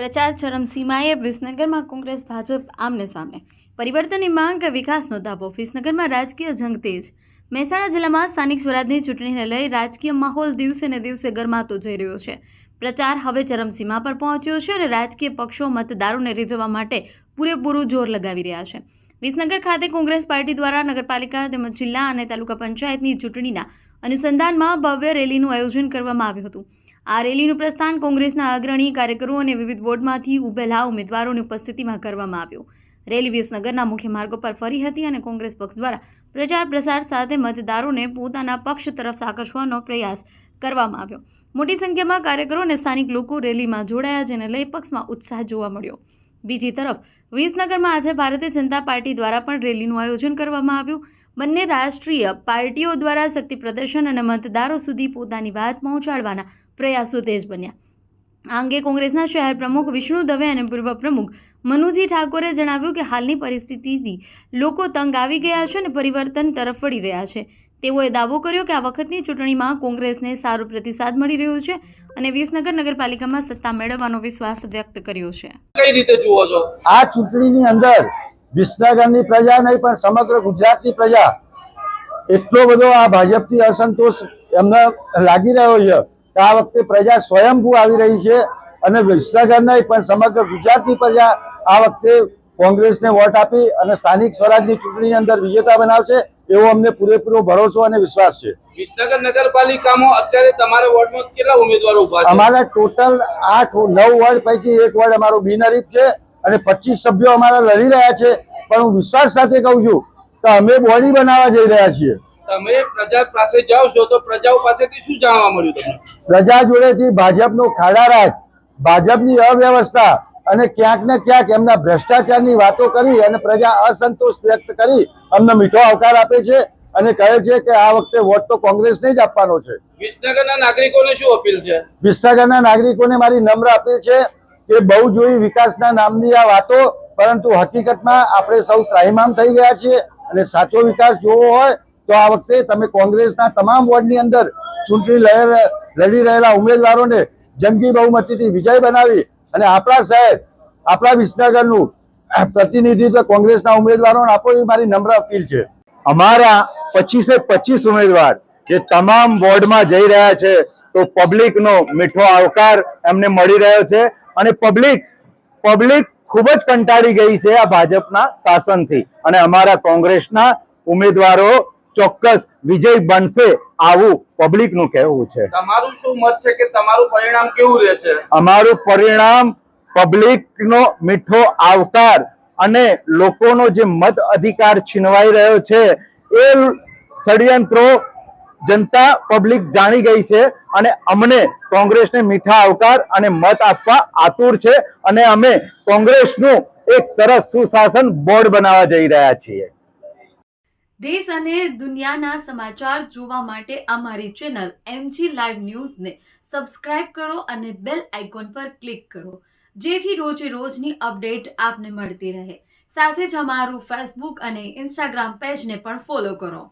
પ્રચાર ચરમસીમાએ વિસનગરમાં કોંગ્રેસ ભાજપ આમને સામને પરિવર્તનની માંગ વિકાસનો દાવો વિસનગરમાં રાજકીય જંગ તેજ મહેસાણા જિલ્લામાં સ્થાનિક સ્વરાજની ચૂંટણીને લઈ રાજકીય માહોલ દિવસે ને દિવસે ગરમાતો જઈ રહ્યો છે। પ્રચાર હવે ચરમસીમા પર પહોંચ્યો છે અને રાજકીય પક્ષો મતદારોને રીઝવવા માટે પૂરેપૂરું જોર લગાવી રહ્યા છે। વિસનગર ખાતે કોંગ્રેસ પાર્ટી દ્વારા નગરપાલિકા તેમજ જિલ્લા અને તાલુકા પંચાયતની ચૂંટણીના અનુસંધાનમાં ભવ્ય રેલીનું આયોજન કરવામાં આવ્યું હતું। આ રેલીનું પ્રસ્થાન કોંગ્રેસના અગ્રણી કાર્યકરો અને વિવિધ વોર્ડમાંથી ઉભેલા ઉમેદવારોની ઉપસ્થિતિમાં કરવામાં આવ્યું। રેલી વિસનગરના મુખ્ય માર્ગો પર ફરી હતી અને કોંગ્રેસ પક્ષ દ્વારા પ્રચાર પ્રસાર સાથે મતદારોને પોતાના પક્ષ તરફ આકર્ષવાનો પ્રયાસ કરવામાં આવ્યો। મોટી સંખ્યામાં કાર્યકરો અને સ્થાનિક લોકો રેલીમાં જોડાયા, જેને લઈ પક્ષમાં ઉત્સાહ જોવા મળ્યો। બીજી તરફ વિસનગરમાં આજે ભારતીય જનતા પાર્ટી દ્વારા પણ રેલીનું આયોજન કરવામાં આવ્યું। બંને રાષ્ટ્રીય પાર્ટીઓ દ્વારા શક્તિ પ્રદર્શન અને મતદારો સુધી પોતાની વાત પહોંચાડવાના પ્રયાસો તેજ બન્યા। આ અંગે કોંગ્રેસના શહેર પ્રમુખ વિષ્ણુ દવે અને પૂર્વ પ્રમુખ મનુજી ઠાકોરે જણાવ્યું કે હાલની પરિસ્થિતિથી લોકો તંગ આવી ગયા છે અને પરિવર્તન તરફ વળી રહ્યા છે। તેઓએ દાવો કર્યો કે આ વખતની ચૂંટણીમાં કોંગ્રેસને સારો પ્રતિસાદ મળી રહ્યો છે અને વિસનગર નગરપાલિકામાં સત્તા મેળવવાનો વિશ્વાસ વ્યક્ત કર્યો છે। કઈ રીતે જુઓ છો આ ચૂંટણીની અંદર વિસનગરની પ્રજા નહીં પણ સમગ્ર ગુજરાતની પ્રજા એટલો બધો આ ભાજપથી અસંતોષ એમને લાગી રહ્યો છે કે આ વખતે પ્રજા સ્વયંભૂ આવી રહી છે અને વિસનગર નહીં પણ સમગ્ર ગુજરાતની પ્રજા આ વખતે કોંગ્રેસને વોટ આપી અને સ્થાનિક સ્વરાજની ચૂંટણીની અંદર વિજેતા બનાવશે એવો અમને પૂરેપૂરો ભરોસો અને વિશ્વાસ છે। વિસનગર નગરપાલિકામાં અત્યારે તમારા વોર્ડમાં કેટલા ઉમેદવારો ઉભા છે? અમારા ટોટલ 8-9 વોર્ડ પૈકી એક વોર્ડ અમારો બિનહરીફ છે અને 25 સભ્યો અમારા લડી રહ્યા છે। પણ હું વિશ્વાસ સાથે કહું છું કે અમે બોડી બનાવવા જઈ રહ્યા છીએ। તમે પ્રજા પાસે જાઓ છો તો પ્રજાઓ પાસેથી શું જાણવા મળ્યું તમને? પ્રજા જોડેથી ભાજપનો ખાડા રાજ, ભાજપની અવ્યવસ્થા અને ક્યાંક ને ક્યાંક એમના ભ્રષ્ટાચારની વાતો કરી અને પ્રજા અસંતોષ વ્યક્ત કરી અમને મીઠો આવકાર આપે છે અને કહે છે કે આ વખતે વોટ તો કોંગ્રેસને જ આપવાનો છે। વિસનગરના નાગરિકોને શું અપીલ છે? વિસનગરના નાગરિકોને મારી નમ્ર અપીલ છે કે બહુ જોઈ વિકાસના નામની આ વાતો, પરંતુ હકીકતમાં આપણે સૌ ત્રાહિમામ થઈ ગયા છીએ અને સાચો વિકાસ જોવો હોય તો આ વખતે તમે કોંગ્રેસના તમામ વોર્ડની અંદર ચૂંટણી લડી રહેલા ઉમેદવારોને જંગી બહુમતીથી વિજય બનાવી અને આપણા શહેર, આપણા વિસનગરનું પ્રતિનિધિત્વ કોંગ્રેસના ઉમેદવારોને આપો એ મારી નમ્ર અપીલ છે। અમારા 25 ઉમેદવાર જે તમામ વોર્ડમાં જઈ રહ્યા છે તો પબ્લિકનો મીઠો આવકાર એમને મળી રહ્યો છે અને પબ્લિક ખૂબ જ કંટાળી ગઈ છે આ ભાજપના શાસનથી અને અમારા કોંગ્રેસના ઉમેદવારો ચોક્કસ વિજય બનશે આવું પબ્લિકનું કહેવું છે। તમારું શું મત છે કે તમારું પરિણામ કેવું રહેશે? અમારું પરિણામ પબ્લિકનો મીઠો આવકાર અને લોકોનો જે મત અધિકાર છીનવાઈ રહ્યો છે એ ષડયંત્રો જનતા પબ્લિક જાણી ગઈ છે અને અમને કોંગ્રેસને મીઠા આવકાર અને મત આપવા આતુર છે અને અમે કોંગ્રેસનું એક સરસ સુશાસન બોર્ડ બનાવવા જઈ રહ્યા છીએ। દેશ અને દુનિયાના સમાચાર જોવા માટે અમારી ચેનલ MG લાઈવ ન્યૂઝને સબસ્ક્રાઇબ કરો અને બેલ આઇકોન પર ક્લિક કરો, જેથી રોજે રોજની અપડેટ આપને મળતી રહે। સાથે જ અમારું ફેસબુક અને ઇન્સ્ટાગ્રામ પેજને પણ ફોલો કરો।